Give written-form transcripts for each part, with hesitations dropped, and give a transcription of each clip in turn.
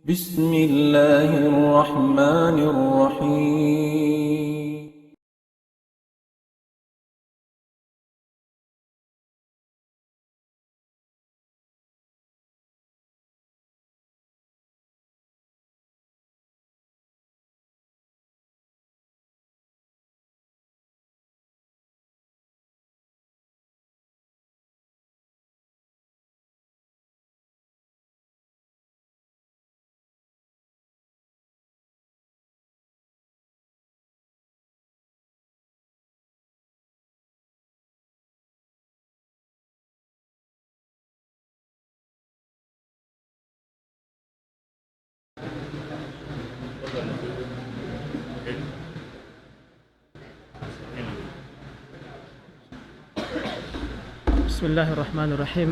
بسم الله الرحمن الرحيم بسم الله الرحمن الرحيم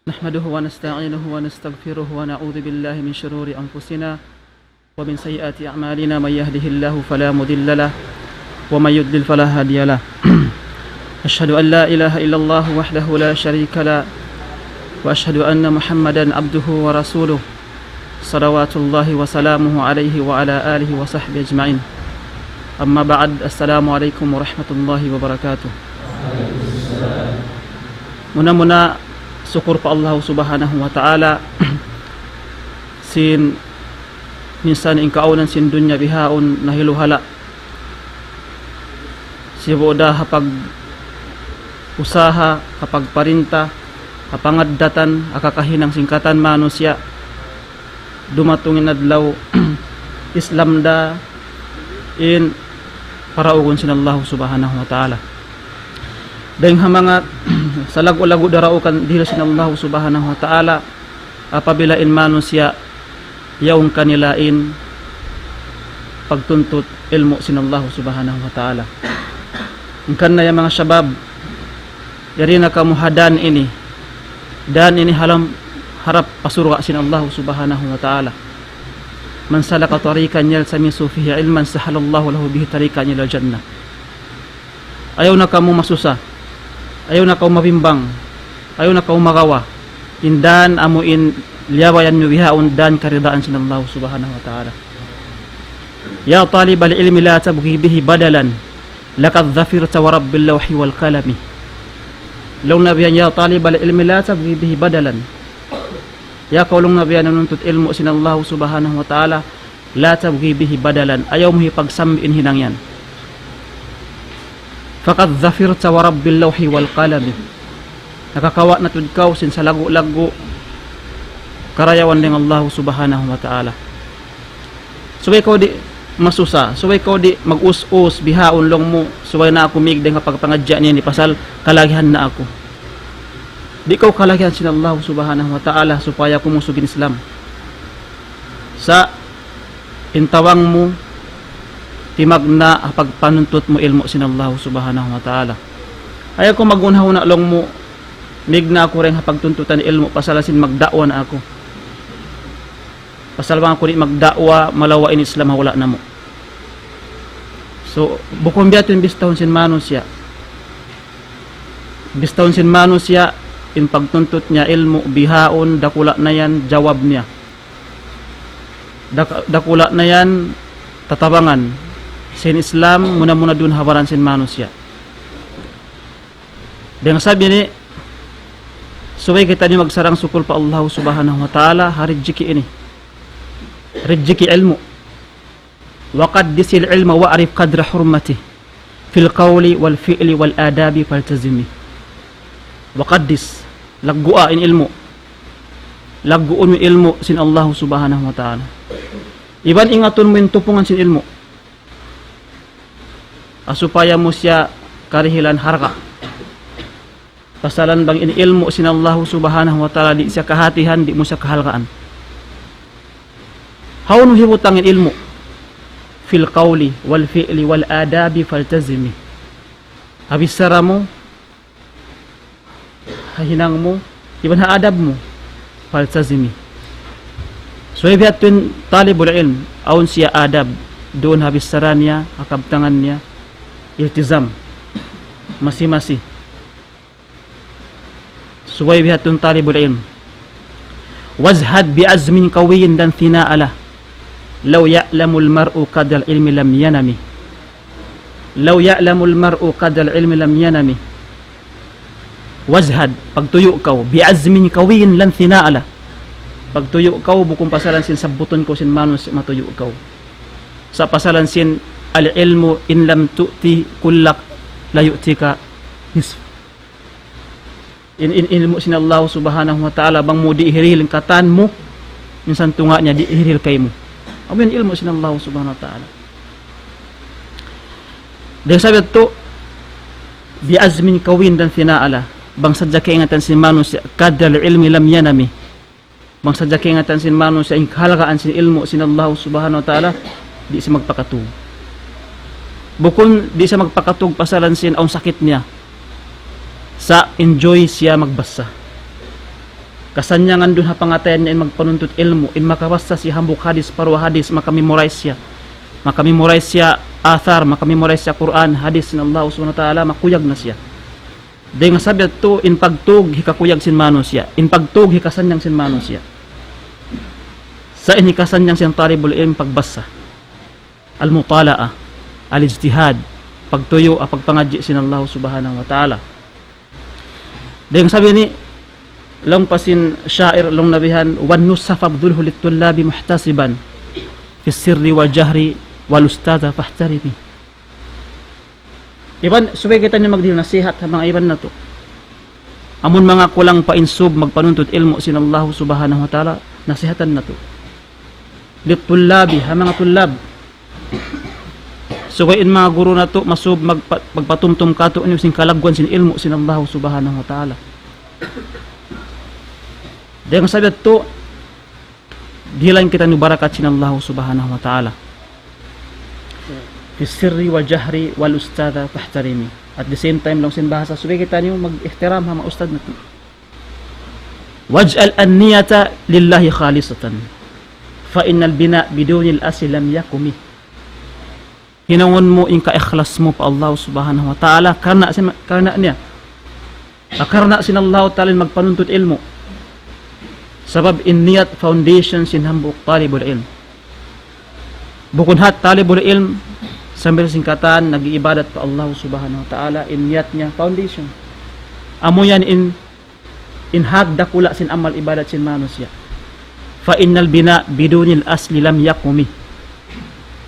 نحمده ونستعينه ونستغفره ونعوذ بالله من شرور أنفسنا ومن سيئات أعمالنا. من يهده الله فلا مضل له ومن يضلل فلا هادي له أشهد أن لا إله إلا الله وحده لا شريك له وأشهد أن محمدا عبده ورسوله صلوات الله وسلامه عليه وعلى آله وصحبه أجمعين. أما بعد، السلام عليكم ورحمة الله وبركاته. Muna-muna syukur pa Allah subhanahu wa ta'ala sin minsan ingkaunan sin dunya bihaon nahiluhala si boda hapag usaha kapag parinta kapangaddatan akakahinang singkatan manusia dumatungin adlaw Islam da in paraugon sin Allah subhanahu wa ta'ala dahil hamangat sa lago-lago darao kan dihil sin Allah subhanahu wa ta'ala apabila in manusia yaong kanilain pagtuntut ilmu sin Allah subhanahu wa ta'ala. Ingkan na yung mga syabab yari na kamuhadan ini dan ini halam harap pasurga sin Allah subhanahu wa ta'ala. Man salaka tariqan yaltamisu fihi ilman sahalallahu lahu bihi tariqan ila jannah. Ayaw na kamu masusa, ayaw na kamu mabimbang, ayaw na kamu magawa indan amuin liyawayan nyo bihaon dan karidaan sin Allah subhanahu wa ta'ala. Ya talibal ilmi la tabghi bihi badalan lakad dhafirta wa rabbil lawhi wal qalami. Law nabiyan ya talibal ilmi la tabghi bihi badalan, ya kaulong nabiyan nanuntut ilmu sin Allah subhanahu wa ta'ala, la tabghi bihi badalan, ayaw mo hipagsambiin hinangyan. Faqad dhafirta wa rabbil lawhi wal qalami, nakakawa na tudkaw sin sa lago-lago karayawan ng Allah subhanahu wa ta'ala. Subay ko di masusa, subay ko di mag-us-us bihaon long mo, subay na ako migdeng kapag pangadya niya ni pasal kalagihan na ako. Di ko kalagihan sin Allah subhanahu wa ta'ala supaya kumusugin Islam. Sa intawang mo timag na pagpanuntut mo ilmo sin Allah subhanahu wa ta'ala. Ayaw ko magunhaw na long mo migna ako rin pagtuntutan ni ilmo pasalasin magdakwa na ako. Pasal bang ako di magdakwa malawain Islam wala na mo. So bukom biyatin bistahon sin manusia. Bistahon sin manusia in pagtuntut niya ilmo bihaon dakula na yan jawab niya. Dakula na yan tatabangan sin Islam muna-muna dun hawaran sin manusia. Dengan sabi ni suway kita ni magsarang sukul pa Allah subhanahu wa ta'ala harijiki ini rijiki ilmu wa qaddisil ilma wa arif qadra hurmati fil qawli wal fi'li wal adabi faltazimi. Wa qaddis laggua in ilmu lagguun mo ilmu sin Allah subhanahu wa ta'ala. Iban ingaton mo yung tupungan sin ilmu supaya mo siya karihilan haraka. Pasalan bang in ilmu sin Allah subhanahu wa ta'ala di siya kahatihan, di mo siya kahalgaan. Haun hibutang in ilmu fil qawli wal fi'li wal adabi faltazimi. Habisara mo hahinang mo iban ha adab mo faltazimi. So ibiyat tun talibul ilm aun siya adab doon habisara niya akabtangan niya iltizam masi-masi suway bihatun talibul ilm wazhad bi'azmin qawiyin dan thina'ala law ya'lamul mar'u qadral ilmi lam yanami law ya'lamul mar'u qadral ilmi lam yanami wazhad pagtuyo kaw bi'azmin qawiyin lan thina'ala pagtuyo kaw bukong pasalan sin sabuton ko sin manos matuyo kaw sa pasalan sin al ilmu in lam tu'ti kullak la yu'tika nisf in ilmu sin Allah subhanahu wa ta'ala bang mo di ihiril katan mo minsan tunga niya di ihiril kay mo amin ilmu sin Allah subhanahu wa ta'ala dahil sabi ito bi azmin kawin dan fina'ala bang sadya kaingatan sin manus kadal ilmi lam yanami bang sadya kaingatan sin manus in halagaan sin ilmu sin Allah subhanahu wa ta'ala di siya magpakatug bukon di siya magpakatug pasalan sin ang sakit niya sa enjoy siya magbasa kasanyangan dun ha pangatayan niya in magpanuntut ilmu in makabasa siya hambuk hadis parwa hadis makamemorize siya athar makamemorize siya Quran hadis ng Allah subhanahu wa ta'ala makuyag na siya dahil nga sabi ito in pagtug hikakuyag sin mano siya in pagtug hikasanyang sin mano siya sa in hikasanyang siyang talibul ilm pagbasa al-mutala'a al-ijtihad pagtuyo pagpangadji sin Allah subhanahu wa ta'ala dahil sabi ni long pasin syair long nabihan wan nusafa abdulhu litullabi muhtasiban fi sirri wal jahri wal ustadha fahtarimi iban subay kita niya magdil nasihat sa mga iban na to amon mga kulang painsub magpanuntut ilmu sin Allah subhanahu wa ta'ala nasihatan na to litullabi ha mga tullab sugayin mga guru na to masub magpatumtum kato inyo sin kalagwan sin ilmu sin Allah subhanahu wa ta'ala dahil sabi ito dilain kita ni barakat sin Allah subhanahu wa ta'ala fi sirri wal jahri wal ustadha fahtarimi at the same time lang sin bahasa subay kita niyo mag-ihtiram ha mga ustad na to waj'al an-niyata lillahi khalisatan fa innal bina bidunil asli lam yakumi hinangon mo in ka-ikhlas mo pa Allah subhanahu wa ta'ala karna niya karna sin Allah ta'ala magpanuntut ilmu sabab in niyat foundation sin hambuk talibul ilm bukun hat talibul ilm sambil singkatan nag-iibadat pa Allah subhanahu wa ta'ala in niyat niya foundation amo yan in hagda kula sin amal ibadat sin manusya fa innal bina bidunil asli lam yakumi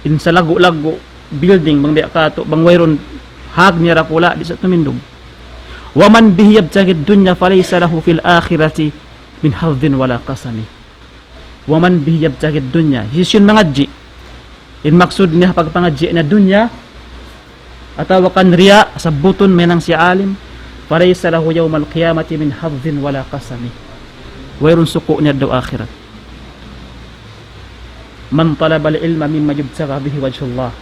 in sa lago-lago building bang di kato bang wayron hag niya rakula di sa tumindog wa man bihi yabtaghi dunya falaysa lahu fil akhirati min hadhin wala qasami wa man bihi yabtaghi dunya hisun mangadji in maksud niya pagpangadji na dunya atawa kan riya sabuton menang si alim falaysa lahu yawmal qiyamati min hadhin wala qasami wayron suko niya daw akhirat man talaba al ilma mimma yubtagha bihi wajhullah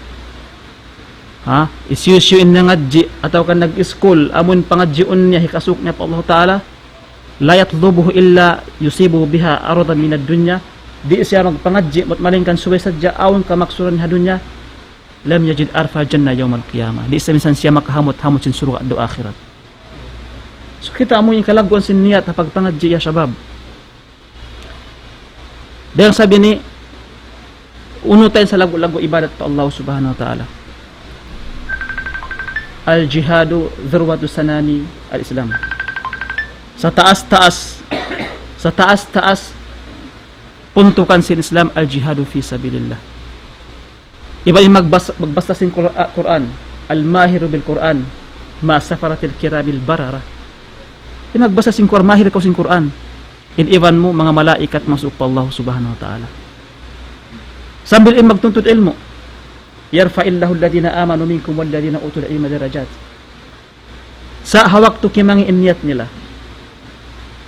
isyusyuin na ngadji ataw kan nag-school amon pangadjiun niya hikasuk niya pa Allah ta'ala la yatlubuhu illa yusibu biha aradan min ad-dunya di siya magpangadji mat malingkan suway sadya awon ka maksuran ha dunya lam yajid arfa janna yawm al-qiyamah di sa minsan siya makahamot-hamot sin suruga do akhirat so kita amo yung kalagwan sin niyat ha pagpangadji ya shabab dahil sabi ni uno tayo sa lago-lago ibadat pa Allah subhanahu wa ta'ala al-jihadu dhurwatu sanani al-islam sa taas-taas puntukan sin Islam al-jihadu fi sabilillah iba yung magbasta sin Quran al-mahiru bil Quran ma safaratil kirabil barara yung magbasta sin Quran mahir ko sin Quran in iwan mo mga malaikat masuk pa Allah subhanahu wa ta'ala sambil magtuntut ilmu yarfa'illahu alladhina amanu minkum walladhina utul ilma darajat sa hawak to kimang inyat nila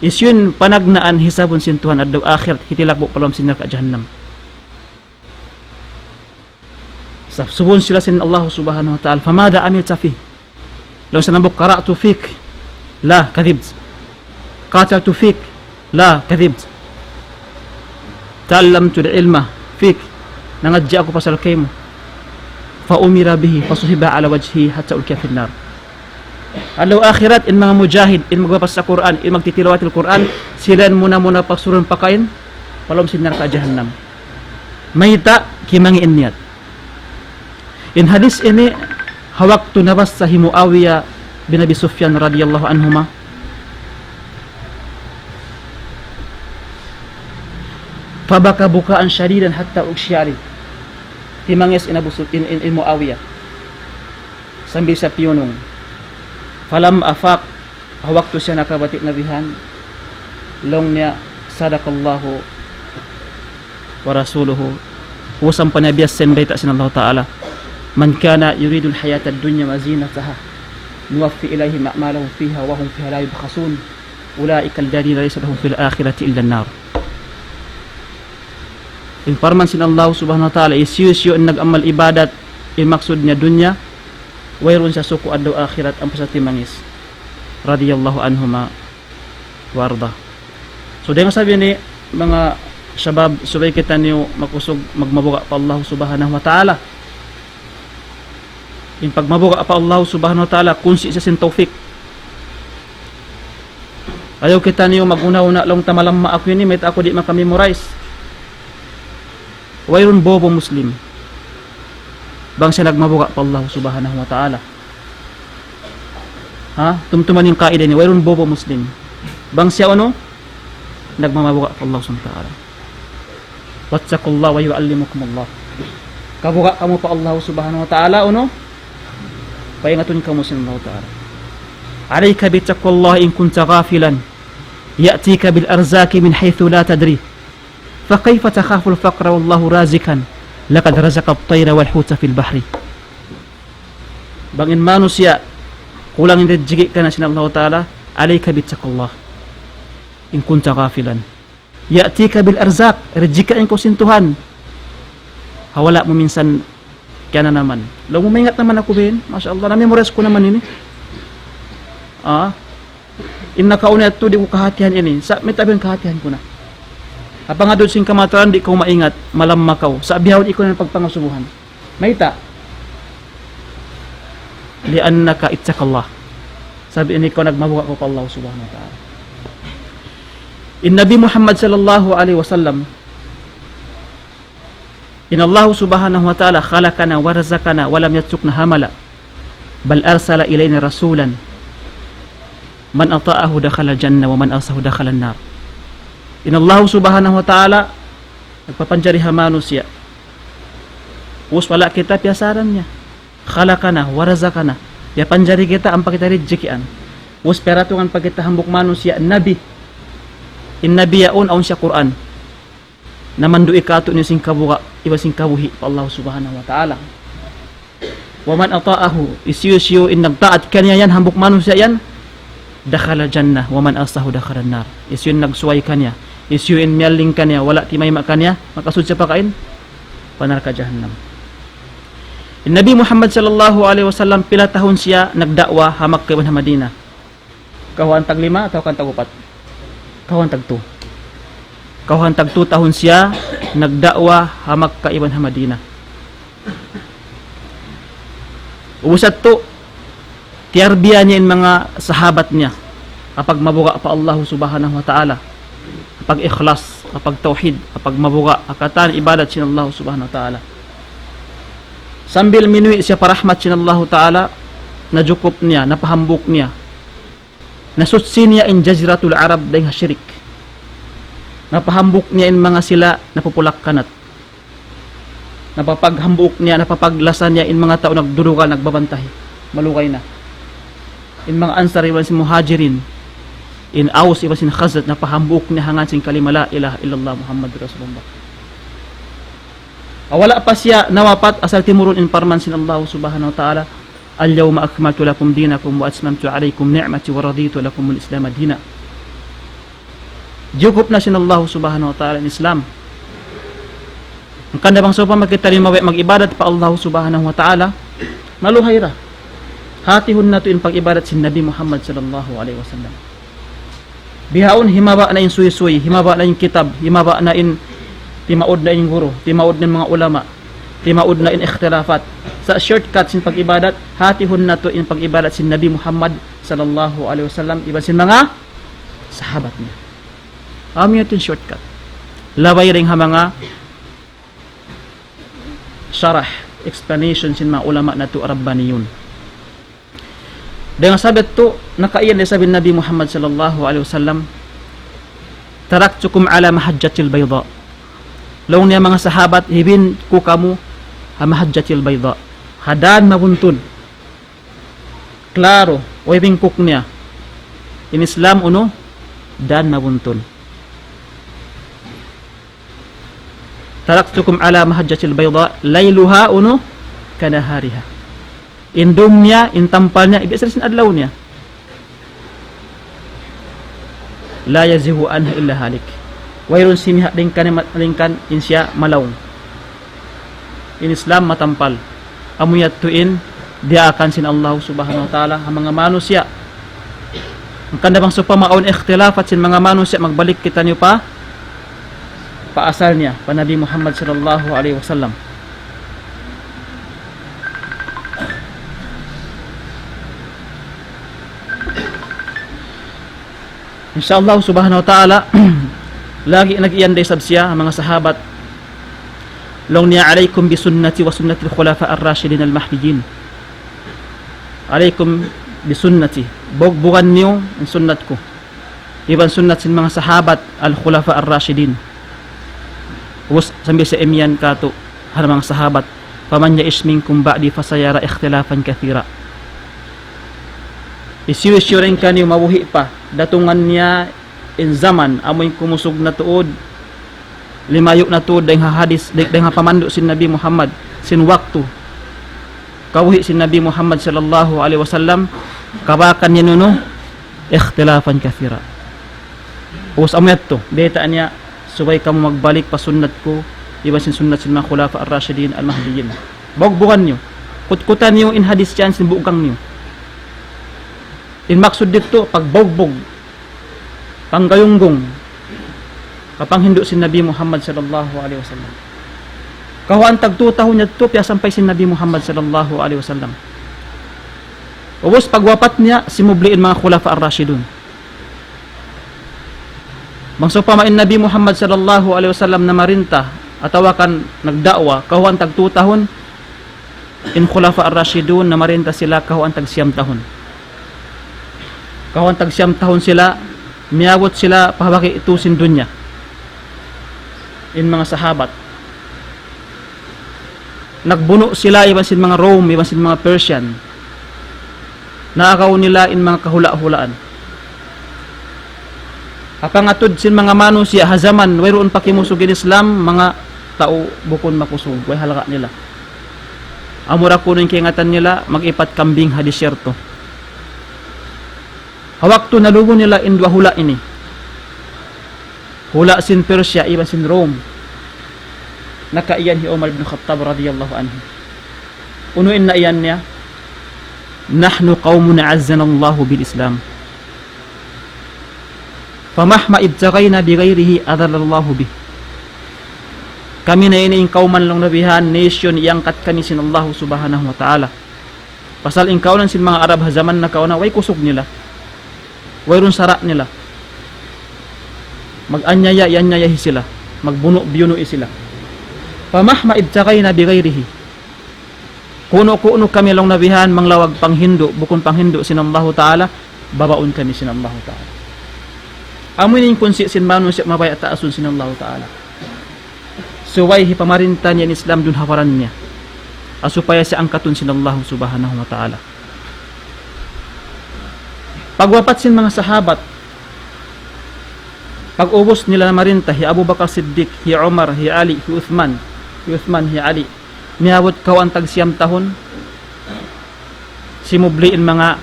isyun panagnaan hisabon sin Tuhan adlaw akhirat hitilakbo palom sinar ka jahannam sa subon sila sin Allah subhanahu wa ta'ala famada amilta fi law sanabuk qara'tu fik la kadhibt qataltu fik la kadhibt ta'allamtu al-ilma fik nangadji ako pasal kaymo fa umira bihi fasuhiba ala wajhi hatta ulkiya fi an-nar alaw akhirat in mga mujahid in magbabasa sa Quran in magtitilawatil Quran Silan muna pagsurun pakain, palom sinar ka jahannam. Mayta kimangi inyat. In hadis ini hawak tu nabas sa Muawiyah bin Abi Sufyan radhiyallahu anhuma. Fabaka bukaan syadidan hatta uksyari. Timangis in Muawiyah. Sambil sa piyunong. Falam afaq waktu siya nakabatik na bihan. Long niya sadakallahu wa rasuluhu. Usam panabiyas sembay sin Allah Ta'ala. Man kana yuridu al-hayata ad-dunya wa zinataha. Nuwaffi ilayhim a'malahum fiha wa hum fiha la yubkhasun. Ulaika alladhina laysa lahum fil akhirati illa an-nar. In farman sin Allah subhanahu wa ta'ala isiyusyo in nag-amal ibadat in maksud niya dunya wayron sa suku adlaw akhirat ang pasati mangis radiyallahu anhuma warda. So dahil sabi ni mga syabab subay kita niyo makusog magmabuga pa Allah subhanahu wa ta'ala. In pagmabuga pa Allah subhanahu wa ta'ala kunsi sa sin tawfik. Ayaw kita niyo maguna-una lang tamalamma ako yun may ako di makamemorize. Wayron bobo Muslim bang siya nagmabuga pa Allah subhanahu wa ta'ala. Tumtuman yung kaida ni wayron bobo Muslim bang siya nagmamabuga pa Allah subhanahu wa ta'ala. Wattaqullah wa yu'allimukumullah. Kabuga kamo pa Allah subhanahu wa ta'ala paingatun kamo sin Allah ta'ala. Alayka bittaqullah in kunta ghafilan ya'tika bil arzaki min haythu la tadri. فكيف تخاف الفقر والله رازقا لقد رزق الطير والحوت في البحر. Bangin manusia kulang rezeki kana sin Allah Ta'ala alayka bittaqullah in kunta ghafilan ya'tika bil arzaq rezeki ko sin Tuhan hawala mo minsan kana naman law mo maingat naman ako ben masyaallah na memorize ko naman ini inna kauna tu di ko kahatihan ini sa metabin kahatihan ko na. Apa nga doon sing kamataran, di ko maingat, malamakaw. Sa abihawin ikaw ng pagpangasubuhan. Mayta. Liannaka ittaqallah. Sabi ini ko, nagmabuka ko pa Allah subhanahu wa ta'ala. In Nabi Muhammad sallallahu alaihi wasallam, in Allah subhanahu wa ta'ala khalaqana wa razaqana wa lam yatrukna hamala. Bal arsala ilayna rasulan. Man ata'ahu dakhala jannah wa man asahu dakhala an-nar. In Allah subhanahu wa ta'ala nagpapanjariha manusia. Us wala kita piasaran niya. Khalaqana wa razaqana. Ya panjari kita ang pakita rezekian. Us peratungan pagkita hambuk manusia nabi. In nabiyaun aun siya Quran. Namandu ikato ni sing kabuga iwa sing kabuhi pa Allah subhanahu wa ta'ala. Wa man ata'ahu isyusyo in nagtaat kanya yan hambuk manusia yan dakhala jannah wa man asahu dakhala an-nar. Isyon nagsuway kanya. Isyuin miyaling kanya, wala timay makanya, makasud siya pakain, panar ka jahannam. Nabi Muhammad sallallahu alaihi wasallam pila tahon siya nagdakwa hamak kay Madinah. Kahuan tag 5 atau kan tag 4? Kahuan tag 2. Kahuan tag 2 tahon siya nagdakwa hamak kay Madinah. Usat to tiarbiya niya in mga sahabat niya kapag mabuga pa Allah subhanahu wa ta'ala. Kapag ikhlas, kapag tauhid, kapag mabuga, akatan ibadat sin Allah subhanahu wa ta'ala. Sambil minui siya parahmat sin Allah ta'ala, najukop niya, napahambuk niya. Nasutsi niya in jaziratul Arab dahil hasyirik. Napahambuk niya in mga sila napupulak kanat. Napapaghambuk niya, napapaglasan niya in mga tao nagdurugal, nagbabantahi. Malugay na. In mga ansar, iwan si muhajirin. In Aus iba sin Khazraj na pahambuk ni hangan sin kalima la ilaha illallah Muhammadur Rasulullah. Awala pa siya nawapat asal timurun in parman sin Allah subhanahu wa ta'ala al-yawma akmaltu lakum dinakum wa atmamtu alaykum ni'mati wa raditu lakum al-islam dina. Jukop na sin Allah subhanahu wa ta'ala in Islam. Ang kanda bang sopa magkitalimawi mag-ibadat pa Allah subhanahu wa ta'ala maluhay ra. Hatihun na to in pag-ibadat sin Nabi Muhammad sallallahu alaihi wasallam. Bihaon himaba na in suy-suy, himaba na in kitab, himaba na in timaod na in guru, timaod na mga ulama, timaod na in ikhtilafat. Sa shortcut sin pag-ibadat, hatihon na to in pag-ibadat sin Nabi Muhammad sallallahu alaihi wasallam, iba sin mga sahabat niya. Amo yatin shortcut. Laway ring ha mga syarah, explanation sin mga ulama na to Rabbaniyun. Dengan sabi to, nakaiyan na sabi Nabi Muhammad sallallahu alaihi wasallam, taraktukum ala mahajjatil bayda. Law niya mga sahabat, hibin ko kamu ha mahajjatil bayda. Hadan mabuntun. Klaro, o hibin kuk niya. In Islam uno, dan mabuntun. Taraktukum ala mahajjatil bayda, layluha uno, kanahariha. Indum niya, intampal niya, ibig sabihin adlaw niya. La yazihu anha illa halik. Wayrun simiha lingkan insya malaw. In Islam matampal. Amuyat tuin dia akan sin Allah subhanahu wa ta'ala ang mga manusia. Ang kanda bang supamaon ikhtilafat sin mga manusia magbalik kita niyo pa paasal niya pa Nabi Muhammad sallallahu alaihi wasallam. Insyaallah subhanahu wa ta'ala lagi nag-iyanday sabsiya ang mga sahabat. Long niya alaykum bi sunnati wa sunnati al-khulafa ar-rashidin al-mahdiyyin. Alaykum bi sunnati. Bugbugan niyo ang sunnat ko. Iban sunnat sin mga sahabat al-khulafa ar-rashidin. Was sambil sa imyan kato hal mga sahabat. Faman ya'ish minkum ba'di fasayara ikhtilafan kathira. Isiusyurin ka niyo mabuhi pa. Datungan niya in zaman amoy kumusog na tuod limayok na tuod dahil hadis dahil pamando sin Nabi Muhammad sin waktu kawhi sin Nabi Muhammad sallallahu alaihi wasallam kabakan niya nuno ikhtilafan kathira. Us amoy to beta niya subay kamo magbalik pa sunnat ko iba sin sunnat sin mga khulafa ar-rashidin al-mahdiyyin. Bugbugan niyo kutkutan niyo in hadis yan sin bugang niyo. In maksud dito pagbugbog panggayunggong kapang hindo si Nabi Muhammad sallallahu alaihi wasallam. Kahuan tag 2 tahon niya to piya sampay si Nabi Muhammad sallallahu alaihi wasallam. Ubos pagwapat niya simubliin mga khulafa ar-rashidun. Mangsupa main Nabi Muhammad sallallahu alaihi wasallam na marinta atawakan nagdakwa kahuan tag 2 tahon in khulafa ar-rashidun na marinta sila kahuan tag 9 tahon. Kahuan tag 9 tahon sila miyawot sila pahabaki itusin dunya in mga sahabat. Nagbuno sila iban sin mga Rome, iban sin mga Persian. Naakaw nila in mga kahula-hulaan. Kapangatod sin mga manusia hazaman wayroon pakimusog in Islam mga tao bukon makusog way halaka nila. Amura kuno kingatan nila mag-ipat kambing ha disyerto. Hawak to nalubo nila in dua hula ini. Hula sin Persia, iban sin Rome. Nakaiyan hi Umar ibn Khattab radiyallahu anhu. Unuin na iyan niya, nahnu qawmun azzana Allahu bil Islam. Famahma ibtagayna bighayrihi adallallahu bih. Kami na ini kauman lang nabihan, nation iangkat kami sin Allah subhanahu wa ta'ala. Pasal in kaunan sin mga Arab hazaman na kauna, way kusog nila. Wayron sara nila. Mag-anyaya yanyayahi sila. Magbuno-biyuno sila. Pamahma ibtagayna bighayrihi. Kuno-kuno kami lang nabihan manglawag panghindo, bukon panghindo sin Allah ta'ala, babaon kami sin Allah ta'ala. Amoy ning kunsi sin manusia mabay at taasun sin Allah ta'ala. Suway hipamarinta niya in Islam dun hawaran niya. Asupaya siya angkatun sin Allah subhanahu wa ta'ala. Pagwapat sin mga sahabat, pag-ubos nila na marinta, hi Abu Bakar Siddiq, hi Umar, hi Ali, hi Uthman, hi Ali, miyawot kawan tag 9 tahon, simubliin mga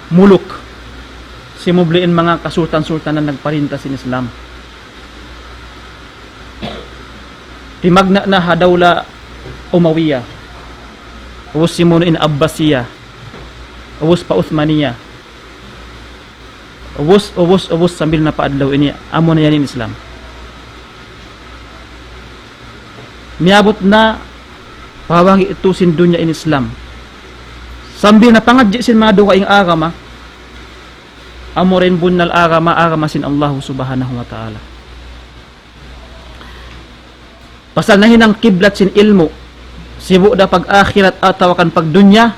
muluk, simubliin mga kasultan-sultan na nagparinta sin Islam. Timagna na hadawla Umawiya, ubos simunuin Abbasiya, ubos pa Uthmaniya, ubos sambil na paadlaw ini amo na yan in Islam. Miabot na pawangi ito sin dunya in Islam. Sambil na pangadji sin mga duka ing agama amo rin bunal agama sin Allah subhanahu wa ta'ala. Pasal na hinang kiblat sin ilmo, sibu da pag-akhirat at tawakan pag-dunya,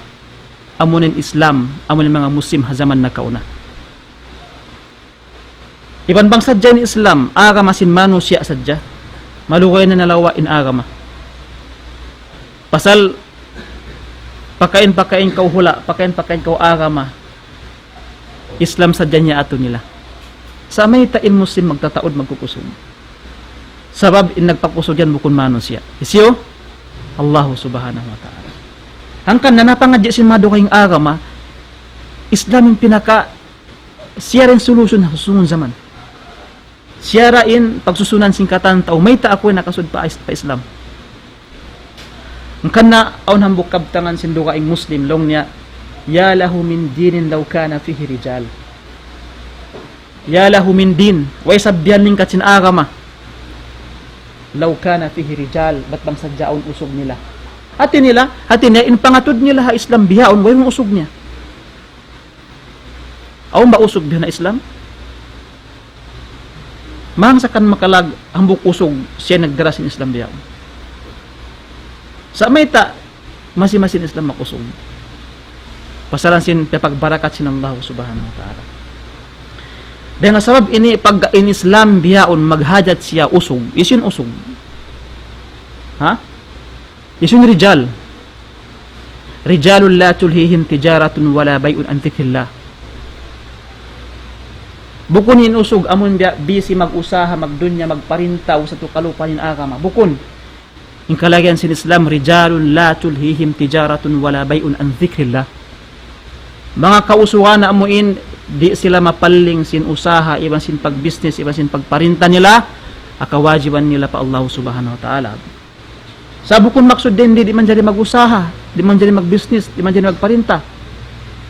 amunin Islam, amunin mga Muslim hazaman na kauna. Iban bang sadya ni Islam, agama sin manusia sadya, malugay na nalawa in agama. Pasal, pakain kau hula, pakain kau agama, Islam sadya niya ato nila. Sa may tain Muslim magtataod magkukusog. Sabab in nagpakusog yan bukun manusia. Isyo, Allah subhanahu wa ta'ala. Hangkan na napangadya sin mado kayong agama, Islam yung pinaka siya rin solusyon sa susunod zaman. Siya rin pagsusunan singkatan tao, may ta ako nakasud pa Islam. Hangkan na aun hambuk kabtangan sin dukaing Muslim long niya, ya lahu min dinin law kana fihi rijal. Ya lahu min din, way sabyan ning katsin agama. Law kana fihi rijal, bat bang sadyaon usog nila. Hati niya, in pangatod nila ha Islam bihaon, way mong usog niya. Aon ba usog biha na Islam? Mang sa kan makalag, hambuk usog, siya nagdara sin Islam bihaon. Sa may ta, masi-masin Islam makusog. Pasalan sin pagbarakat sin Allah subhanahu wa ta'ala. Dahil nga sabab ini pag in Islam biyaon maghajat siya usog, isin usog. Ha? Isin rijal. Rijalul la tulhihim tijaratun wala bay'un an dhikrillah. Bukun in usog amon biya bisi mag-usaha, magdunya, magparintaw sa tukalupan in agama. Bukun. In kalagyan sin Islam, rijalun la tulhihim tijaratun wala bay'un an dhikrillah. Mga kausuhan na amuin, di sila mapaling sin usaha, iban sin pag-business, iban sin pagparinta nila, akawajiban nila pa Allah subhanahu wa ta'ala. Sa bukun maksud din, di man dyan mag-usaha, di man dyan mag-business, di man dyan magparinta.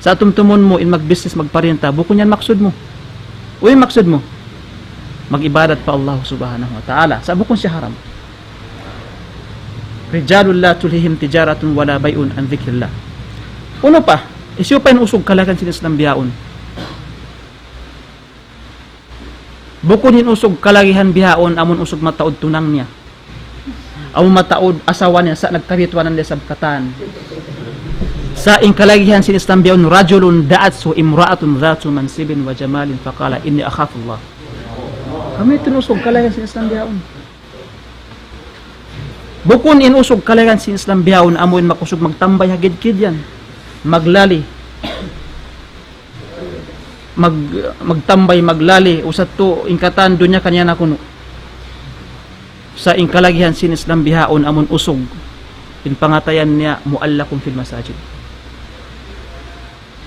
Sa tumtumon mo, in mag-business, magparinta, bukun yan maksud mo. Uy, maksud mo, mag-ibadat pa Allah subhanahu wa ta'ala. Sa bukun siya haram. Rijalul la tulhihim tijaratun wala bay'un an dhikrillah. Uno pa, isyo pa yung usog kalagan sin Islam biyaon. Bukod yung usog kalagihan bihaon, amon usog mataod tunang niya. Amon mataod asawa niya sa nagkabitwanan niya sa katan. Sa ingkalagihan sin Islam biyaon, rajulun da'at su imra'atun dhatu mansibin wa jamalin faqala inni akhafullah. Kami tinusog kalagihan sin Islam biyaon. Bukod in usog kalagihan sin Islam biyaon, amon makusog magtambay hagid-kid yan. Maglali, magtambay, maglali, usat to, ingkatan, dunya kanya na kuno. Sa ingkalagihan sin Islam bihaon, amon usog, in pangatayan niya, mu'allakum fil masajid.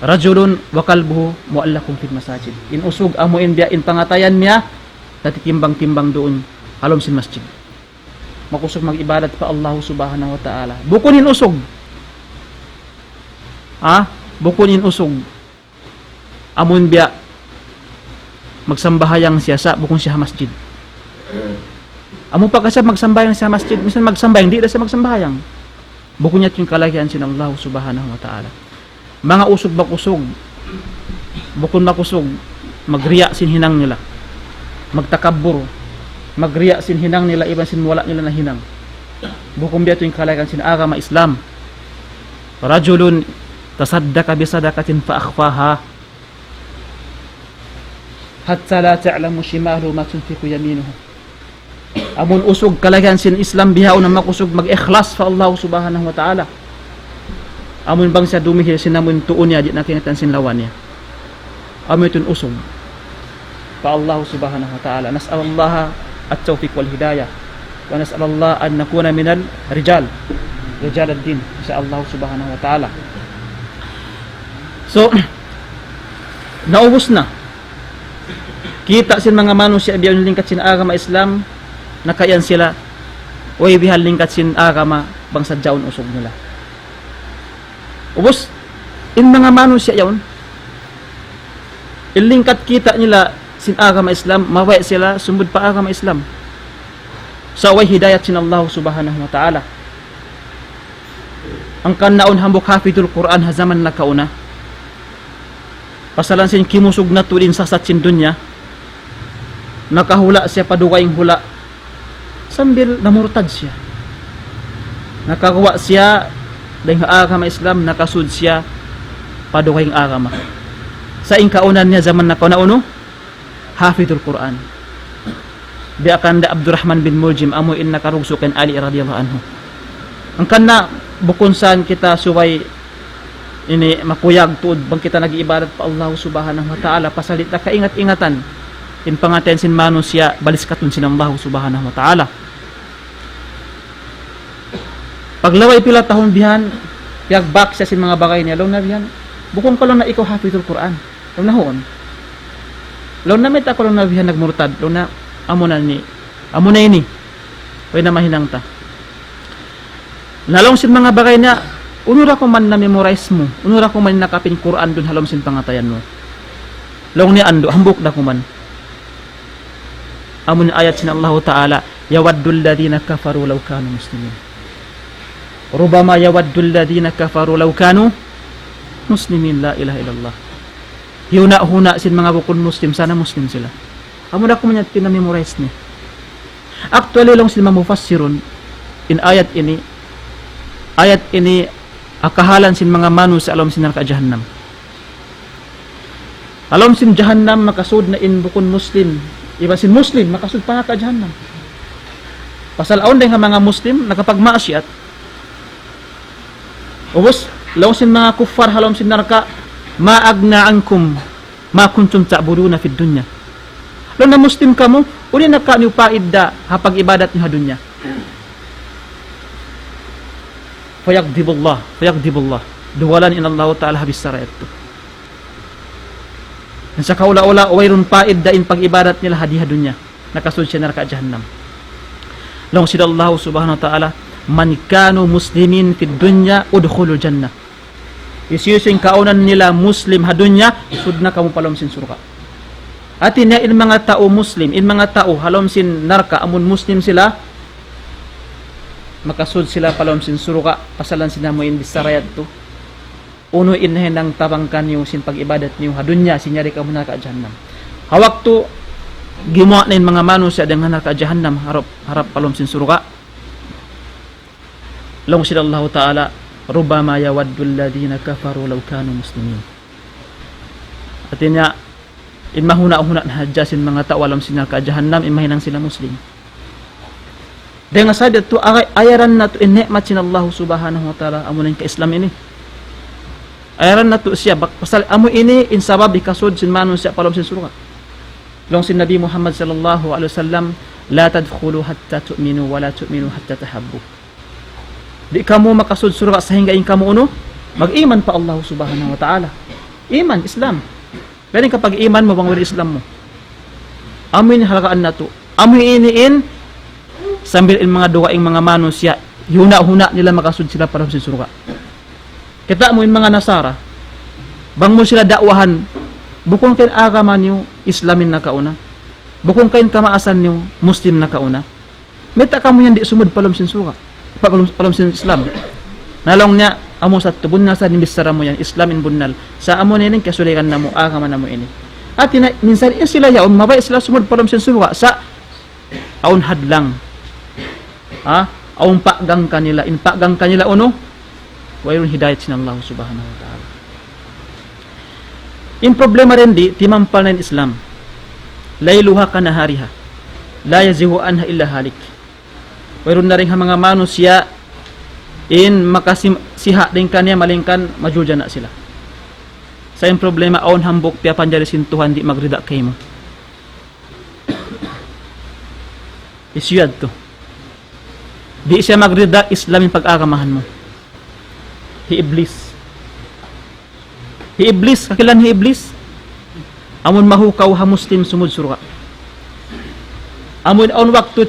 Rajulun wa kalbuhu mu'allakum fil masajid. In usog, amuin biya, in pangatayan niya, natitimbang-timbang doon, halom sin masjid. Makusog mag-ibadat pa Allah subhanahu wa ta'ala. Bukunin usog. Bukunin usog. Amun biya magsambahayang siya sa bukun siya masjid. Amo pa kasi magsambayang siya masjid, minsan magsambayang di na siya magsambahayang. Bukun niya yung kalagian sin Allah subhanahu wa ta'ala. Mga usog bakusog, bukun makusog, magriya sin hinang nila, magtakabur, magriya sin hinang nila, iban sin wala nila na hinang. Bukun biya yung kalagian sin agama Islam. Rajulun tasaddaka bisadakatin fa akhfaha hatta la ta'lamu shimalu ma tunfiqu yaminuhu. Amun usog kalagan sin Islam bihaw na makusog mag-ikhlas fa Allah subhanahu wa ta'ala. Amun bang siya dumihil sinamun tuon niya di nakinatan sin lawan niya. Amun itun usog fa Allah subhanahu wa ta'ala. Nas'al Allah at-tawfiq wal hidayah wa nas'al Allah an nakuna minal rijal ad-din sa Allah subhanahu wa ta'ala. So naubos na. Kita sin mga manusia biyan lingkat sin agama Islam, nakayan sila way bihal lingkat sin agama bang sadyaon usog nila. Ubos in mga manusia yaon. Ilingkat kita nila sin agama Islam, maway sila sumud pa agama Islam. Sa way hidayat sin Allah subhanahu wa ta'ala. Ang kanaon hambok hafidul Quran ha zaman na kauna. Pasalan sin kimusog na tulin sa satsin dunya. Nakahula siya padugaing hula. sambil namurtad siya. Nakakuha siya dahil agama Islam, nakasud siya padukay agama. Sa ingkaunan niya zaman na kauno, hafidul Quran. Biakan da Abdurrahman bin Muljim amo in nakarugsukan Ali radhiyallahu anhu. Ang kana bukon saan kita suway ini makuyag tuod bang kita nag-iibadat pa Allah subhanahu wa ta'ala pasalit na kaingat-ingatan in pangaten sin mano siya balis katun sin Allah subhanahu wa ta'ala. Paglaway pila tahon bihan piagbak siya sin mga bagay niya law na bihan bukon ko lang na ikaw hafidul Quran law na hoon law na met ako lang na bihan nagmurtad law na amo na ini way na mahinang ta nalong sin mga bagay niya unura ko man na memorize mo unura ko man nakapin Quran dun halom sin pangatayan mo long ni ando hambok da ko man amun ayat sin Allah Ta'ala yawaddul ladina kafaru law kanu muslimin rubama yawaddul ladina kafaru law kanu muslimin la ilaha illallah huna sin mga bukod muslim sana muslim sila amo na ko man pinamemorize ni actually long sin mamufassirun in ayat ini akahalan sin mga manu sa alam sin narka jahannam. Alam sin jahannam makasud na in bukon muslim. Iba sin muslim makasud pa ka jahannam. Pasal aon din nga mga muslim nakapagmaasiyat. Ubos law sin mga kuffar halom sin narka maagna ankum ma kuntum ta'buduna fid dunya. Law na muslim kamo uli na ka niyo paidda hapag ibadat niyo ha dunya. Fayagdibullah duwalan in Allah Ta'ala habis sarayat to sa kaula-ula wayrun paid da in pag-ibadat nila hadiha dunya nakasud siya narka jahannam long sida Allah subhanahu wa ta'ala man kanu muslimin fid dunya udkhulul jannah isyusing kaunan nila muslim ha dunya sud na kamo palom sin surga atin ya in mga tao muslim in mga tao halom sin narka amun muslim sila makasud sila palom sin suruka pasalan sina mo in bisarayat to uno inhen ang tabangkan yung sin pag-ibadat niyo hadunya sinyari ka muna ka jahannam hawak to gimuha na yung mga manus sa dengan ka jahannam harap palom sin suruka long sila Allah Ta'ala rubama yawaddu alladhina kafaru law kanu muslimin atinya in mahuna-huna na hadja sin mga tao alam sin ka jahannam in mahinang sila muslim dengan sadat tu ayaran na tu in nikmat sin Allah subhanahu wa ta'ala amunin ka Islam ini ayaran na tu siya pasal amo ini in sabab ikasud sin manon siya palom sin surga long sin Nabi Muhammad sallallahu alaihi wasallam la tadkhulu hatta tu'minu wa la tu'minu hatta tahabbu di kamu makasud surga sehingga in kamu uno mag-iman pa Allah subhanahu wa ta'ala iman Islam pero kapag iman mo bang Islam mo amin halakaan na tu amin in sambil in mga duwaing mga manos siya huna-huna nila makasud sila para sa surga kita mo in mga nasara bang mo sila dakwahan bukong kain agama niyo Islamin na kauna bukong kain kamaasan niyo Muslim na kauna meta kamo yan di sumud palom sin surga palom sin Islam nalong niya amo sa tubun na sa nimbisara mo yan Islam in bunnal sa amo ninin kasulikan na mo agama na mo ini at minsan sila yaon mabay sila sumud palom sin surga sa aun hadlang aung paggang kanila in paggang kanila uno wayrun hidayat sin Allah subhanahu wa ta'ala in problema rin di timampal na Islam layluha kanahariha la yazihu anha illa halik wayrun na rin ha mga manusya in makasiha din kanya malingkan majuja na sila sa yung problema aun hambok piya panjari sin Tuhan di magrida kay mo isyad to di siya magrida Islam yung pag-agamahan mo hi iblis kakilan hi iblis amun mahukaw ha Muslim sumud surga amun on waktu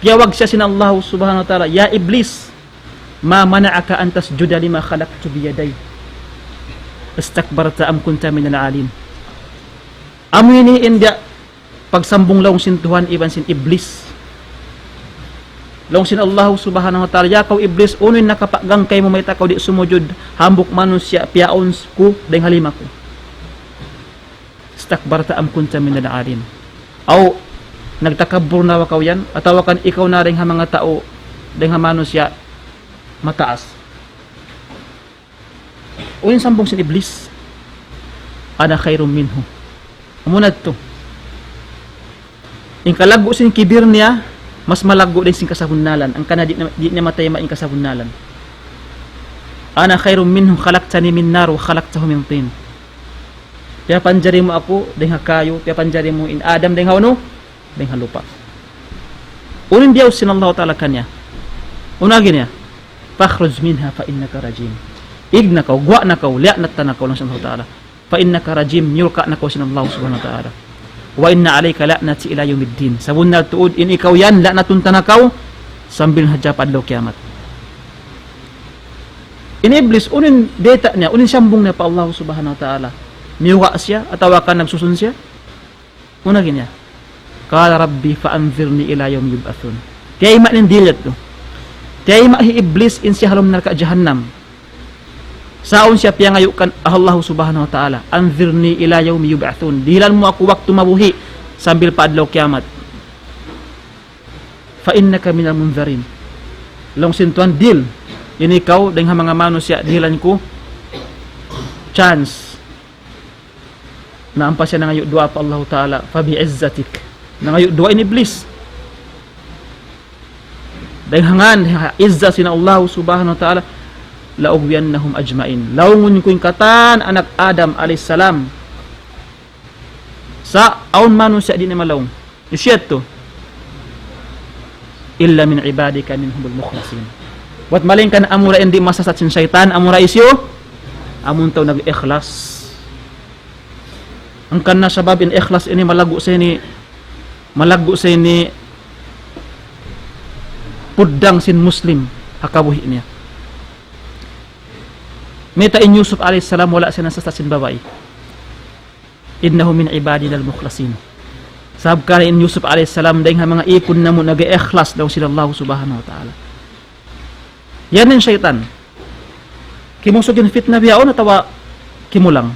piyawag siya sin Allah subhanahu wa ta'ala ya iblis ma mana'aka an tasjuda lima khalaqtu biyaday istakbarta am kunta minal alin amun ini india pagsambong laong sin Tuhan iban sin iblis long sin Allah subhanahu wa ta'ala yakaw iblis unoy nakapaggang kay mo may takaw di sumujud hambok manusya piaon ko deng halima ko istakbarta am kunta minal alin aw nagtakabur na wakaw yan, atawakan ikaw na rin ha mga tao, dahil ha manusia, mataas. O yung sambong sin Iblis, ana khairum minhu. Amunad to. Yung kalago sin kibir niya, mas malago din sin kasabunalan. Ang kana di niya matay maing kasabunalan. Ana khairum minhu khalaqtani min nar wa khalaqtahu min tin. Kaya panjari mo ako, dahil kayo, kaya panjari mo in Adam, dahil ano? Dahil lupa. Unin diyaw sin Allah Ta'ala kanya. Unagin niya, fakhruj minha fa innaka rajim. Igna kaw, gwa na kaw, liya na tanakaw lang sin Allah Ta'ala. Fa innaka rajim, nyulka na kaw sin Allah Subhanahu Wa Ta'ala. Wa inna alayka la'nati ila yawmiddin. Sabun na tuod, in ikaw yan, la'natun tanakaw, sambil hajapad lo kiamat. In Iblis, unin data niya, unin sambong niya pa Allah Subhanahu Wa Ta'ala. Miwa siya, atawakan nagsusun siya. Unagin niya, qala rabbi fa'anzirni ila yawmi yub'athun. Kaya ima nin dilat to. Kaya ima hi Iblis in siya halom narka jahannam. Saon siya piya ngayukan Allah Subhanahu Wa Ta'ala, anzirni ila yawmi yub'athun. Dilan mo ako waktu mabuhi sambil paadlaw kiamat. Fa innaka minal munzarin. Long sintuan dil, ini ikaw dengan mga manusia dilan ko chance na ampa siya nangayo dua pa Allah Ta'ala fa bi'izzatik. Nangayo dua in Iblis. Dahil hangan izza sina Allah Subhanahu Wa Ta'ala laugwiyannahum ajmain. Laungun ko yung katan anak Adam alayhisalam sa aun manusia di na malaung. Isyat to illa min ibadika minhumul mukhlasin. Wat maling kan amura hindi masasat sin syaitan, amura isyo amun taw nag-ikhlas. Ang kanna sabab in ikhlas ini malago sa ini puddang sin muslim hakabuhi niya. Mita in Yusuf alayhis salam wala siya nasasat sin babae. Innahu min ibadina al-mukhlasin. Sabab ka in Yusuf alayhis salam dahil mga ipon na mo nag-ikhlas daw sila Allah Subhanahu Wa Ta'ala. Yan yung syaitan. Kimusog yung fitna biyaon atawa kimulang.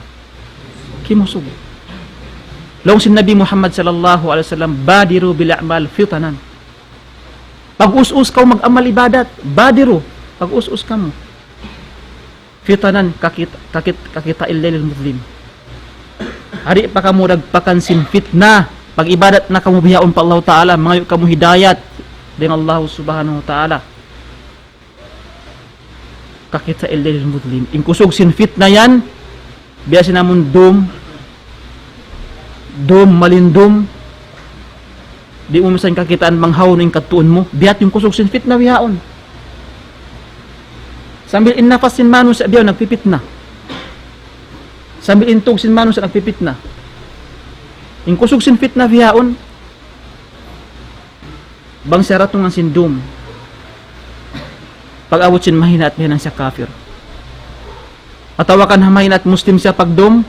Kimusog. Long sin Nabi Muhammad sallallahu alaihi wasallam badiru bil a'mal fitanan. Pag-us-us ka mag-amal ibadat, badiru, pag-us-us ka mo. Fitanan kakita illal muslim. Hari pa kamo nagpakansin fitna, pag ibadat na kamo biyaon pa Allah Ta'ala, mangayo kamo hidayat dengan Allah Subhanahu Wa Ta'ala. Kakita illal muslim. Ingkusog sin fitna yan, biya sinamon dom malindom di mo masan kakitaan manghaw ng katuon mo biat yung kusog sin fitna bihaon sambil innafas sin manus biyaw nagpipitna sambil intog sin manus nagpipitna yung kusog sin fitna bihaon bang saratong ang sin dom pag abot sin mahina at mahina siya kafir atawakan mahina at muslim siya pag dom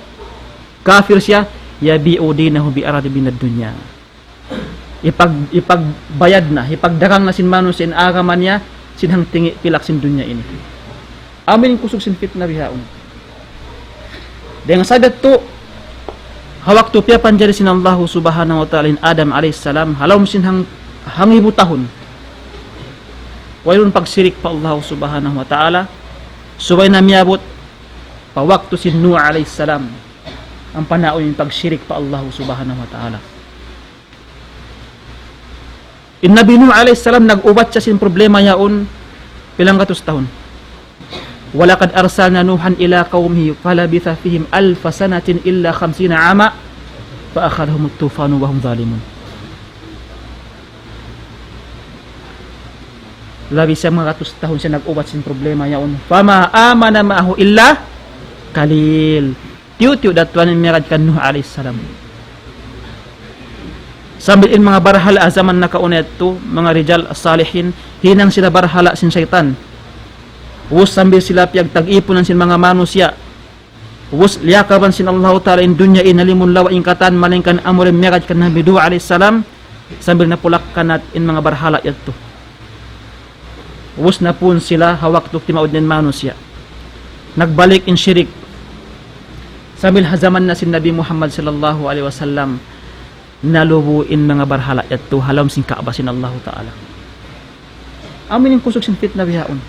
kafir siya yabi'u dinahu bi arad binad dunya. Ipagbayad na, ipagdarang na sin mano sin agaman niya sinhang tingi pilak sin dunya ini. Amin kusog sin fitna bihaon. Dengan sadat to hawak to piya panjari sin Allah Subhanahu Wa Ta'ala in Adam alayhis salam halom sinhang hangibu tahun. Waylon pagsirik pa Allah Subhanahu Wa Ta'ala subay na miabot pa waktu sin Nuh alayhis salam. Ang panaon yung pagsyirik pa Allah Subhanahu Wa Ta'ala. In Nabi Nuh alayhis salam nag-ubat siya sin problema yaon pilang katus tahon. Walaqad arsalna Nuhan ila qaumihi falabitha fihim alf sanatin illa 50 ama fa akhadhahum at-tufan wa hum zalimun. Labi siya mga katus tahon siya nag-ubat sin problema yaon. Fama amana ma'ahu illa kalil. Tiyo-tiyo datuan yung mirad kan Nuh alayhis salam. Sambil in mga barhala zaman na kauna ito, mga rijal salihin, hinang sila barhala sin syaitan. Wus sambil sila piyag tag-ipunan sin mga manusia. Wus liyakaban sin Allah Ta'ala in dunya inalimun lawa in katan malingkan amurin mirad kan Nabi Nuh alayhis salam sambil napulak kanat in mga barhala ito. Wus na pun sila hawak tuk timaud nin manusia. Nagbalik in syirik. Sambil hazaman na si Nabi Muhammad sallallahu alaihi wasallam nalubuin mga barhala yadto halom sin Kaaba sin Allah Ta'ala. Amin yung kusog sin fitna bihaon.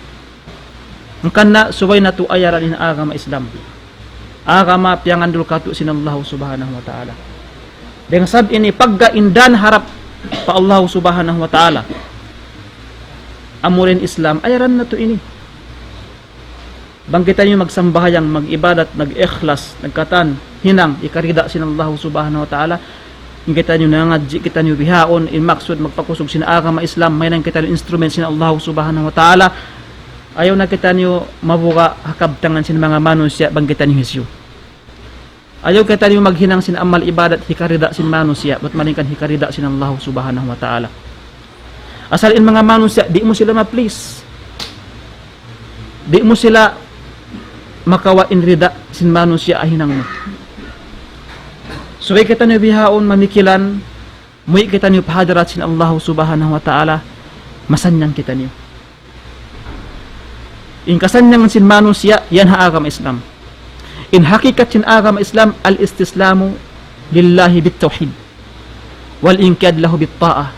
Ang kana subay na to ayaran in agama Islam. Agama piangandul katu sin Allah Subhanahu wa Ta'ala. Dengan sab ini paggaindan harap pa Allah Subhanahu wa Ta'ala. Amurin Islam ayaran na to ini. Bangkitan niyo magsambahayang, mag-ibadat, nag-ikhlas, nagkatan, hinang, ikarida sin Allah Subhanahu wa Ta'ala. Kita niyo nangadji, kita niyo bihaon, in maksud magpakusog sin agama Islam, may nang kita niyo instrument sin Allah Subhanahu wa Ta'ala. Ayaw na kita niyo mabuka hakabtangan sin mga manusya, bangkitan niyo hisyo. Ayaw kita niyo maghinang sin amal ibadat, hikarida sin manusya, ba't maningkan hikarida sin Allah Subhanahu wa Ta'ala. Asal in mga manusya, di mo sila ma-please. Di mo sila makawa in rida sin manusya ahinang mo. So kita niyo bihaon mamikilan, muy kita niyo pahadarat sin Allah Subhanahu wa Ta'ala, masanyang kita niyo. In kasanyang sin manusya, yan ha agama Islam. In hakikat sin agama Islam, al-istislamu lillahi bit-tauhid, wal inqiyad lahu bit-ta'ah,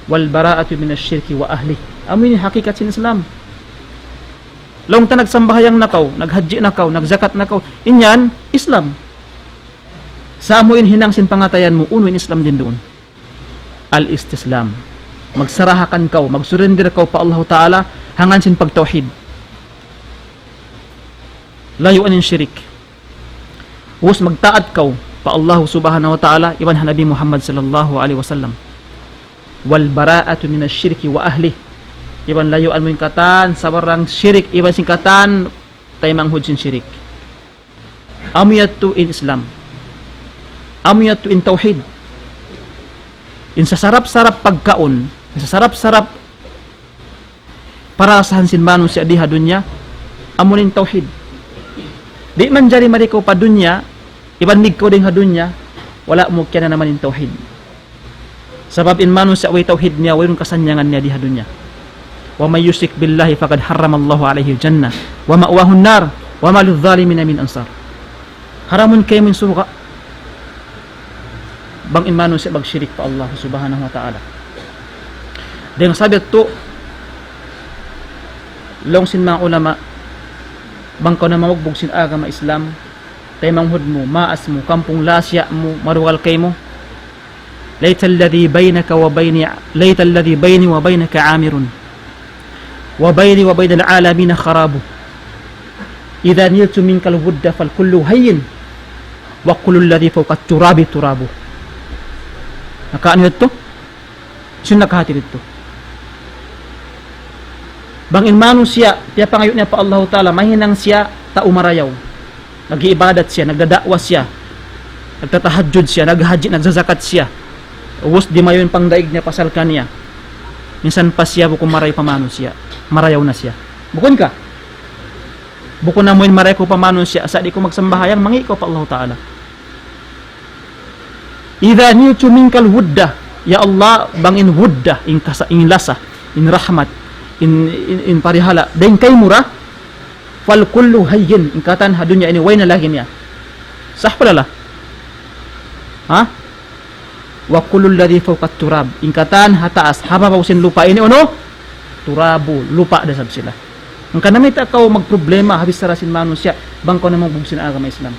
wal bara'atu min asy-syirki wa ahli. Amin hakikat sin Islam. Long ta nagsambahayang nakaw, naghaji nakaw, nagzakat nakaw, inyan Islam. Sa amuin hinang sin pangatayan mo, unuin Islam din doon. Al-istislam. Magsarahakan kaw, magsurrender kaw pa Allah Ta'ala, hangan sin pagtauhid. Layuan in syirik. Hus magtaat kaw pa Allah Subhanahu wa Ta'ala, iban Nabi Muhammad sallallahu alaihi wasallam. Wal bara'atu min asy-syirki wa ahli. Iban layuan mo yung katan sa barang syirik, iban sin katan tay manghud sin syirik. Amiyatu in Islam. Amiyatu in tauhid. In sa sarap-sarap pagkaon, sa sarap-sarap para sa hansin manu siya diha dunya, amunin tauhid. Di man jari marikaw pa dunya, iban migkaw din ha dunya, wala mo kaya na naman in tauhid. Sabab in manu siya way tauhid niya, wayrong kasanyangan niya diha dunya. Wa may yusyrik billahi faqad harramallahu alayhi al-jannah wa ma'wahu an-nar wa ma lidh-dhalimin min ansar. Haramun kay min suka. Bang in manu siya bagsyirik pa Allah Subhanahu wa Ta'ala. Dengan sabi to long sin mga ulama, bang ka na mamugbog sin agama Islam, tay manghud mo, maas mo, kampong lasya mo, maruwal kay mo. Layta alladhi baynaka wa bayni, layta alladhi bayni wa baynaka amirun, wa bayni wa bayna al-alamin kharabu. Idha niltu minka al-wudda fal kullu hayyin, wa kullu alladhi fawqa at-turabi turabu. Nakaano ito? Sino nakahati dito? Bang inmano siya, tiya pangayon niya pa Allah Ta'ala, mahinang siya taumarayaw. Nag-iibadat siya, nagdadakwa siya, nagtatahajjud siya, naghaji, nagzazakat siya. Uwos di mayon pang daig niya pasal kaniya. Minsan pa siya bukong maray pamano siya. Marayaw na siya. Bukon ka. Bukon na mo maray ko pamano siya, sa di ko magsambahayang, mangi ko pa Allah Ta'ala. Idha nitu minkal wudda, ya Allah, bang in wudda, in kasa, in lasa, in rahmat, in parihala, dahin kay mura, fal kullu hayyin, in katan hadunya ini, way na lagi niya. Sah pala la? Ha? Wa kullu alladhi fawqa turab, in katan hataas, hababawsin lupa ini, ano? Turabu, lupa dasab sila. Ang kanamit akaw magproblema, habis sarasin manusya, bang ko na magbugsin agama Islam.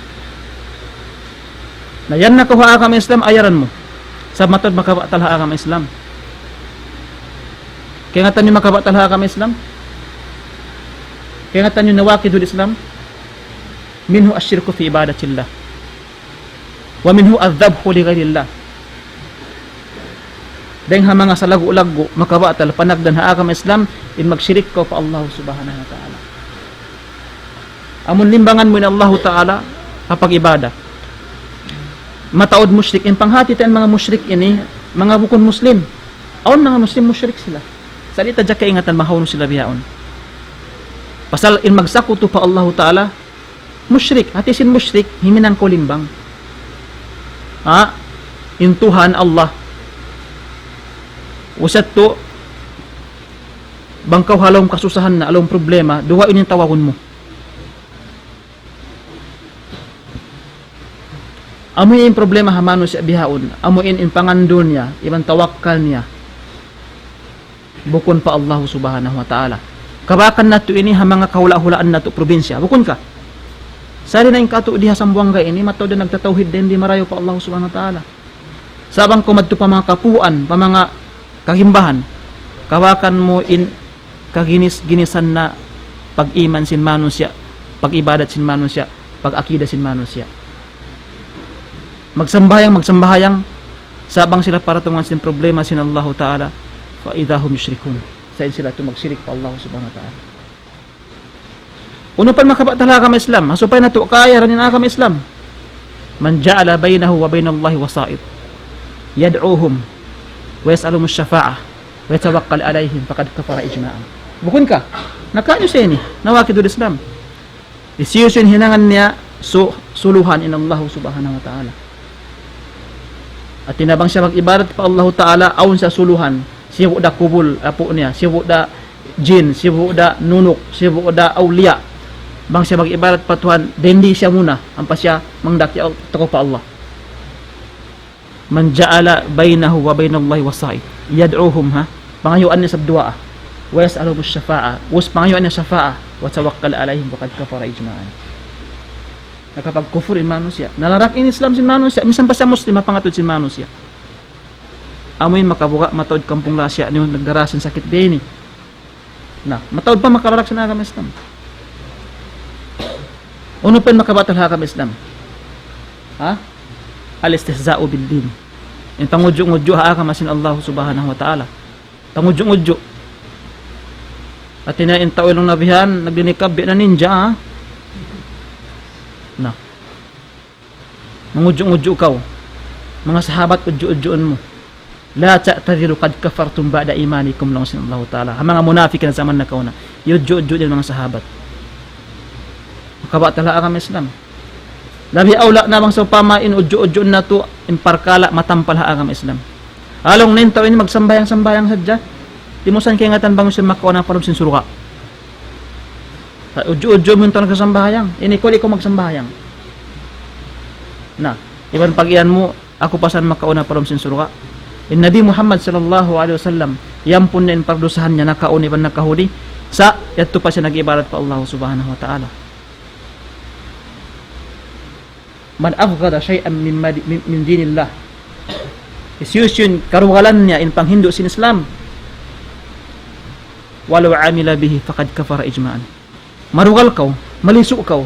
Na yan na kuha agama Islam, ayaran mo. Sa matod makabatal agama Islam. Kaya nga tanyo makabatal agama Islam. Kaya nga tanyo nawakidul Islam. Minhu asyirku fi ibadatillah. Wa minhu adhabhu li ghairillah. Dahil ha mga sa lagu-lagu, makabatal, panagdan ha agama Islam, in magsyirik ko pa Allah Subhanahu wa Ta'ala. Amun limbangan mo in Allah Ta'ala, kapag ibada. Mataod musyrik, in panghati tayo mga musyrik ini, mga bukon Muslim. Aon mga Muslim musyrik sila. Salita dya kaingatan, mahawno sila biyaon. Pasal in magsakuto pa Allah Ta'ala, musyrik, hati sin musyrik, himinang ko limbang. Ha? In Tuhan Allah. Usat to, bangkaw halong kasusahan na, along problema, duwa yun yung tawagon mo. Amoy in problema hamano siya bihaon. Amoy in pangandon niya, ibang tawakkal niya. Bukon pa Allah subhanahu wa ta'ala. Kabakan nato ini ha mga kahula-hulaan nato probinsya. Bukon ka. Sari na yung kato diha sa buwangga ini, mataw din nagtatawhid din, di marayo pa Allah subhanahu wa ta'ala. Sabang kumadto pa mga kapuan, pa mga kahimbahan, kawakan mo in kaginis-ginisan na pag-iman sin manusia, pag-ibadat sin manusia, pag-akida sin manusia. Magsambahayang, sabang sila para tungan sin problema sin Allah ta'ala, fa idahum yushrikun. Sain sila ito magsirik pa Allah subhanahu wa ta'ala. Uno pa makaba talaga may Islam, masupay na ito kaya ranin akam Islam. Man ja'ala baynahu wa baynallahi wasa'id, yad'uhum wa yas'aluhum syafa'ah wa yatawakkal alaihim faqad kafara ijma'an. Bukun ka, nakaano siya ini, nawakidul Islam. Isiyusin hinangan niya suluhan in Allah subhanahu wa ta'ala. At tinabang siya mag-ibarat pa Allah ta'ala aun sa suluhan, siya da kubul apo niya, siya da jin, siya da nunuk, siya da awliya. Bang siya mag-ibarat pa Tuhan, dendi siya muna, ang pa siya mangdaki tako pa Allah. Man ja'ala bainahu wa bainallahi wasa'id, yad'uhum ha, pangayuan niya sa du'a, wa yas'aluhum syafa'ah, was pangayuan niya syafa'ah, wa tawakkal alaihim faqad kafara ijma'an. Nakapag-kufur in manusia, nalarak in Islam sin manusia, minsan pa siya Muslim, mapangatod sin manusia. Amoy makabuka, matawad kampung lasya, niyo nagdarasin sakit din na, matawad pa makalarak sa nakam Islam. Uno pa makabatal hakam Islam. Ha? Al-istihza'u bil-din. Yung tangudyo-ngudyo hakam asin Allah subhanahu wa ta'ala. Tangudyo-ngudyo. At tinayin tao ilong nabihan, naglinikab, na ninja ha? Na. Mangudyo-ngudyo kaw. Mga sahabat, udyo-udyoon mo. La ta'tadiru qad kafartum ba'da imanikum lang sin Allah ta'ala. Ang mga munafik na zaman na kauna. Udyo-udyo din mga sahabat. Makaba talaga kami Islam. Labi awla na bang sa pamain udyo-udyo na to imparkala matampal ha kami Islam. Along nintaw ini magsambayang-sambayang sadya. Di mo san kay ngatan bang sin makaw na parum sin suruka. Udyo-udyo mo to nagsambayang. Ini ko magsambayang. Na, iban pag iyan mo ako pa san makaw na parum sin suruka. In Nabi Muhammad sallallahu alaihi wasallam yampun na in pardusahan niya nakauni ban nakahudi sa yato pa siya nag-ibarat pa Allah subhanahu wa ta'ala. Man afghada shay'an min dinillah, isyusyon karugalan niya in panghindo sin Islam, walau amila bihi faqad kafara ijma'an. Marugal kaw, maliso kaw,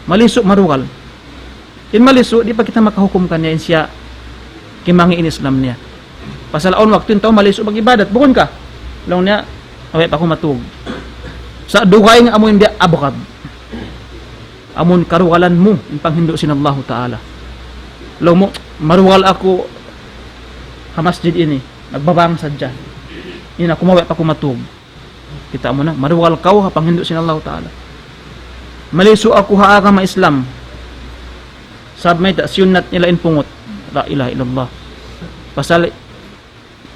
maliso marugal. In maliso di pa kita makahukom kanya in siya kimangi in Islam niya. Pasalaon waktu in tao maliso mag-ibadat, bukon ka. Law niya away pa ko matug. Sa dugay nga amoy biya abukab. Amon karugalan mo in panghindo sin Allah ta'ala. Law mo marugal ako sa masjid ini, nagbabang sadya. Ina kumawi pa kumatug. Kita mo na, marugal kaw ha panghindo sin Allah ta'ala. Maliso ako ha aga ma Islam. Sab may ta sunnat nila in pungot. La ilaha illallah. Pasal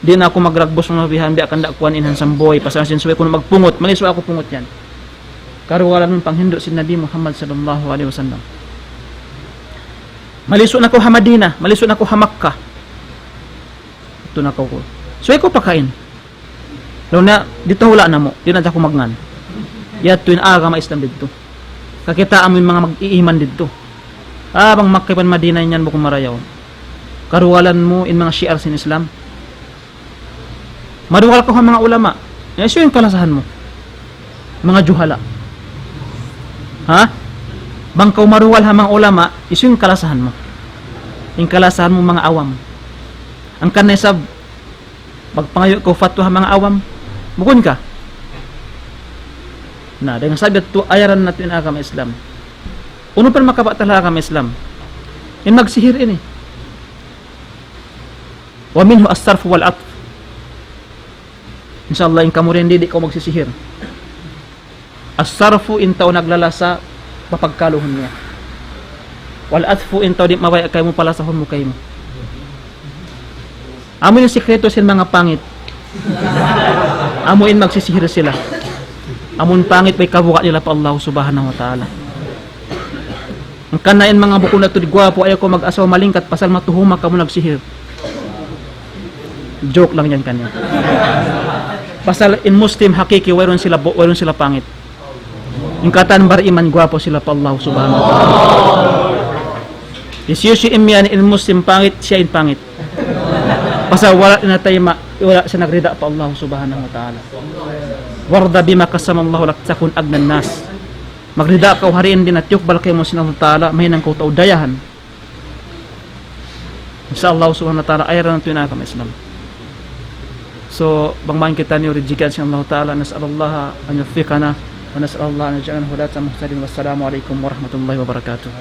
di na ako magragbos ng nabihan biya kanda kuan inhan samboy pasal sin suwe kuno magpungot, maliso ako pungot yan. Karugalan ng panghindo si Nabi Muhammad sallallahu alaihi wasallam. Maliso na ko ha Madina, maliso na ko ha Makkah. Ito na ko. So ko pakain. Law na dito wala na mo, di na ako magngan. Yato in aga ma Islam dito. Kakita amin mga mag-iiman dito. Bang Makkah pan Madina yan mo kumarayaw. Karugalan mo in mga syiar sin Islam. Marugal ko ha mga ulama. Yaso yung kalasahan mo. Mga juhala. Ha? Bangkaw maruwal ha mga ulama, iso yung kalasahan mo. Yung kalasahan mo mga awam. Ang kanay sab, magpangayo ko fatwa ha mga awam, bukon ka. Na, dengan sabi ito, ayaran natin agama Islam. Uno pa makaba talaga agama Islam. Yung magsihir ini. Wa minhu as-sarf wal atf. Inshallah, yung kamurin di ko magsisihir. As-sarfu intaw naglalasa papagkaluhon niya. Wal athfu intaw di maway kay mo palasahon mo kay mo. Amo yung sikreto sin mga pangit. Amo in magsisihir sila. Amon pangit may kabuka nila pa Allah subhanahu wa ta'ala. Ang kanain mga buko na ito, gwapo, ayaw ko mag-asawa malingkat, pasal matuhuma ka mo nagsihir. Joke lang yan kanya. Pasal in Muslim, hakiki, wayron sila pangit. Yung katan bariman, gwapo sila pa Allah subhanahu wa ta'ala. Isyusi imyan in Muslim pangit, siya in pangit. Pasal wala siya nagrida pa Allah subhanahu wa ta'ala. Warda bima kasama Allah lak takun agnan nas. Magrida ka hariin din at yukbal kayo mo sinang ta'ala, may nang kutaw dayahan. Insya Allah subhanahu wa ta'ala, ayaran ng tunakam Islam. So, bangmain kita ni Urijikan sin Allah ta'ala, nas'alallah an yufiqana, wa nas'alallah an yaj'alana hudatan muhtadin. Wassalamu alaikum warahmatullahi wabarakatuh.